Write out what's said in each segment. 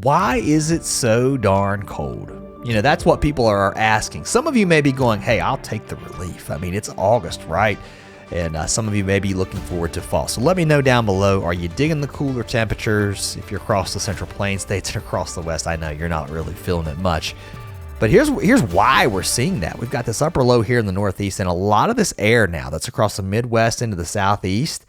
why is it so darn cold? That's what people are asking. Some of you may be going, hey, I'll take the relief. I mean, it's August, right? And some of you may be looking forward to fall. So let me know down below, are you digging the cooler temperatures? If you're across the Central Plains states and across the West, I know you're not really feeling it much. But here's why we're seeing that. We've got this upper low here in the Northeast, and a lot of this air now that's across the Midwest into the Southeast,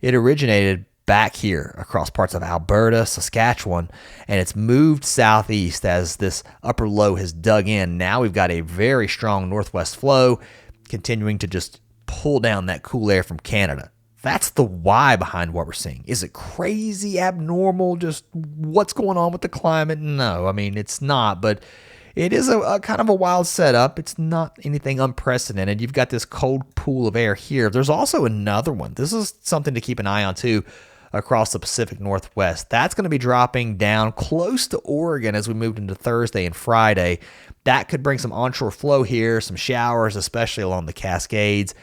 it originated back here across parts of Alberta, Saskatchewan, and it's moved southeast as this upper low has dug in. Now we've got a very strong northwest flow continuing to just pull down that cool air from Canada. That's the why behind what we're seeing. Is it crazy, abnormal, just what's going on with the climate? No, I mean, it's not, but it is a kind of a wild setup. It's not anything unprecedented. You've got this cold pool of air here. There's also another one. This is something to keep an eye on too across the Pacific Northwest. That's going to be dropping down close to Oregon as we move into Thursday and Friday. That could bring some onshore flow here, some showers, especially along the Cascades,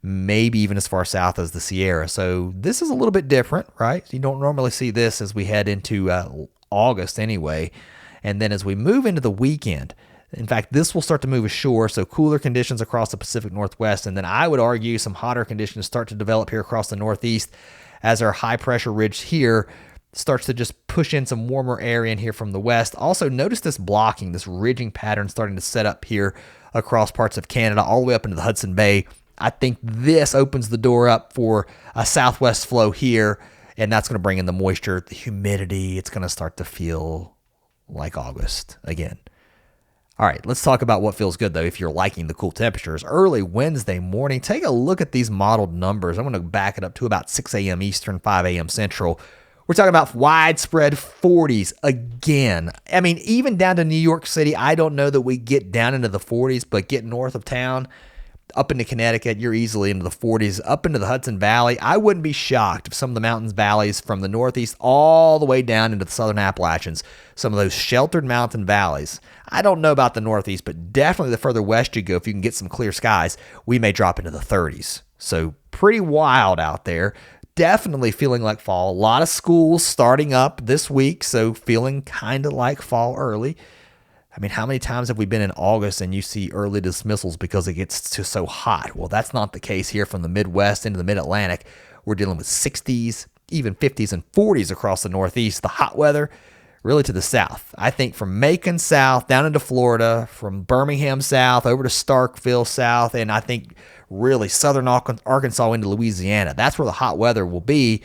maybe even as far south as the Sierra. So this is a little bit different, right? You don't normally see this as we head into August anyway. And then as we move into the weekend, in fact, this will start to move ashore, so cooler conditions across the Pacific Northwest. And then I would argue some hotter conditions start to develop here across the Northeast as our high-pressure ridge here starts to just push in some warmer air in here from the west. Also, notice this blocking, this ridging pattern starting to set up here across parts of Canada, all the way up into the Hudson Bay. I think this opens the door up for a southwest flow here, and that's going to bring in the moisture, the humidity. It's going to start to feel like August again. All right, let's talk about what feels good, though, if you're liking the cool temperatures. Early Wednesday morning, take a look at these modeled numbers. I'm going to back it up to about 6 a.m. Eastern, 5 a.m. Central. We're talking about widespread 40s again. I mean, even down to New York City, I don't know that we get down into the 40s, but get north of town, up into Connecticut, you're easily into the 40s. Up into the Hudson Valley, I wouldn't be shocked if some of the mountains valleys from the Northeast all the way down into the Southern Appalachians, some of those sheltered mountain valleys. I don't know about the Northeast, but definitely the further west you go, if you can get some clear skies, we may drop into the 30s. So pretty wild out there. Definitely feeling like fall. A lot of schools starting up this week, so feeling kind of like fall early. I mean, how many times have we been in August and you see early dismissals because it gets so hot? Well, that's not the case here from the Midwest into the Mid-Atlantic. We're dealing with 60s, even 50s and 40s across the Northeast. The hot weather really to the south. I think from Macon south down into Florida, from Birmingham south over to Starkville south, and I think really southern Arkansas into Louisiana. That's where the hot weather will be,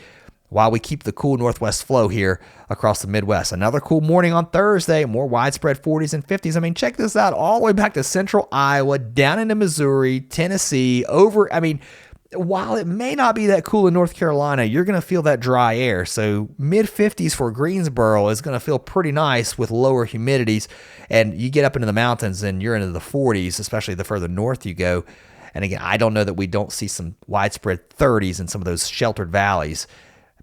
while we keep the cool northwest flow here across the Midwest. Another cool morning on Thursday, more widespread 40s and 50s. I mean, check this out, all the way back to central Iowa, down into Missouri, Tennessee, while it may not be that cool in North Carolina, you're going to feel that dry air. So mid-50s for Greensboro is going to feel pretty nice with lower humidities. And you get up into the mountains and you're into the 40s, especially the further north you go. And again, I don't know that we don't see some widespread 30s in some of those sheltered valleys.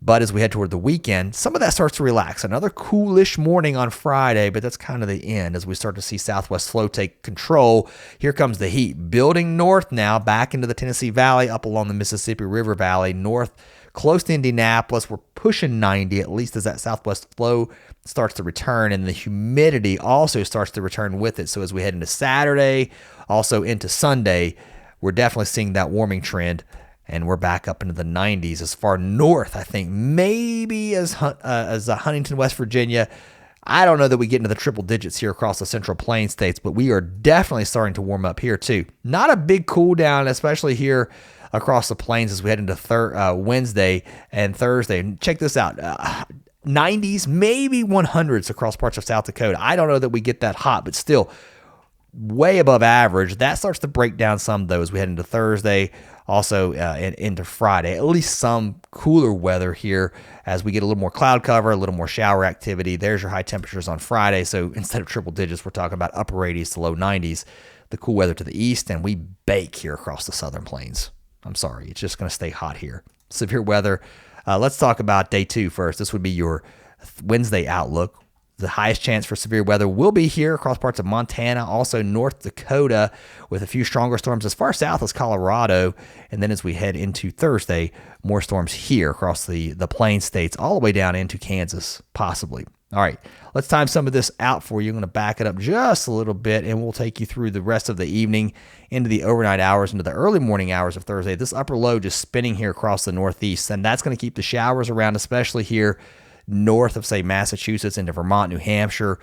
But as we head toward the weekend, some of that starts to relax. Another coolish morning on Friday, but that's kind of the end as we start to see southwest flow take control. Here comes the heat building north now, back into the Tennessee Valley, up along the Mississippi River Valley, north, close to Indianapolis. We're pushing 90, at least as that southwest flow starts to return, and the humidity also starts to return with it. So as we head into Saturday, also into Sunday, we're definitely seeing that warming trend. And we're back up into the 90s as far north, I think, maybe as Huntington, West Virginia. I don't know that we get into the triple digits here across the Central Plains states, but we are definitely starting to warm up here too. Not a big cool down, especially here across the plains as we head into Wednesday and Thursday. And check this out. 90s, maybe 100s across parts of South Dakota. I don't know that we get that hot, but still way above average. That starts to break down some, though, as we head into Thursday, also into Friday. At least some cooler weather here as we get a little more cloud cover, a little more shower activity. There's your high temperatures on Friday. So instead of triple digits, we're talking about upper 80s to low 90s. The cool weather to the east, and we bake here across the southern plains. I'm sorry, it's just going to stay hot here. Severe weather. Let's talk about day 2 first. This would be your Wednesday outlook. The highest chance for severe weather will be here across parts of Montana, also North Dakota, with a few stronger storms as far south as Colorado. And then as we head into Thursday, more storms here across the plain states, all the way down into Kansas, possibly. All right, let's time some of this out for you. I'm going to back it up just a little bit, and we'll take you through the rest of the evening into the overnight hours, into the early morning hours of Thursday. This upper low just spinning here across the northeast, and that's going to keep the showers around, especially here north of, say, Massachusetts into Vermont, New Hampshire,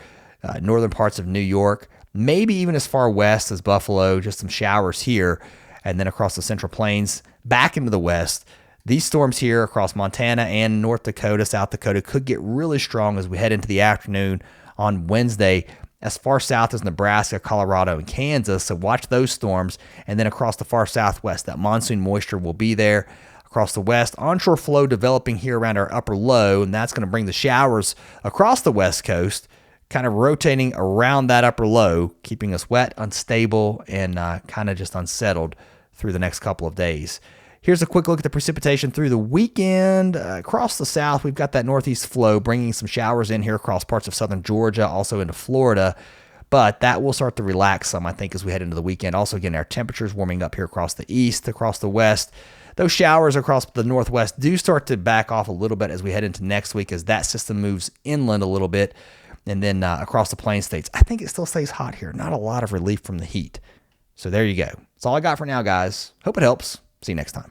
northern parts of New York, maybe even as far west as Buffalo, just some showers here, and then across the Central Plains, back into the west. These storms here across Montana and North Dakota, South Dakota could get really strong as we head into the afternoon on Wednesday, as far south as Nebraska, Colorado, and Kansas. So watch those storms. And then across the far southwest, that monsoon moisture will be there. Across the west, onshore flow developing here around our upper low, and that's going to bring the showers across the west coast, kind of rotating around that upper low, keeping us wet, unstable, and kind of just unsettled through the next couple of days. Here's a quick look at the precipitation through the weekend. Across the south, we've got that northeast flow bringing some showers in here across parts of southern Georgia, also into Florida. But that will start to relax some, I think, as we head into the weekend. Also, again, our temperatures warming up here across the east, across the west. Those showers across the northwest do start to back off a little bit as we head into next week as that system moves inland a little bit. And then across the plain states, I think it still stays hot here. Not a lot of relief from the heat. So there you go. That's all I got for now, guys. Hope it helps. See you next time.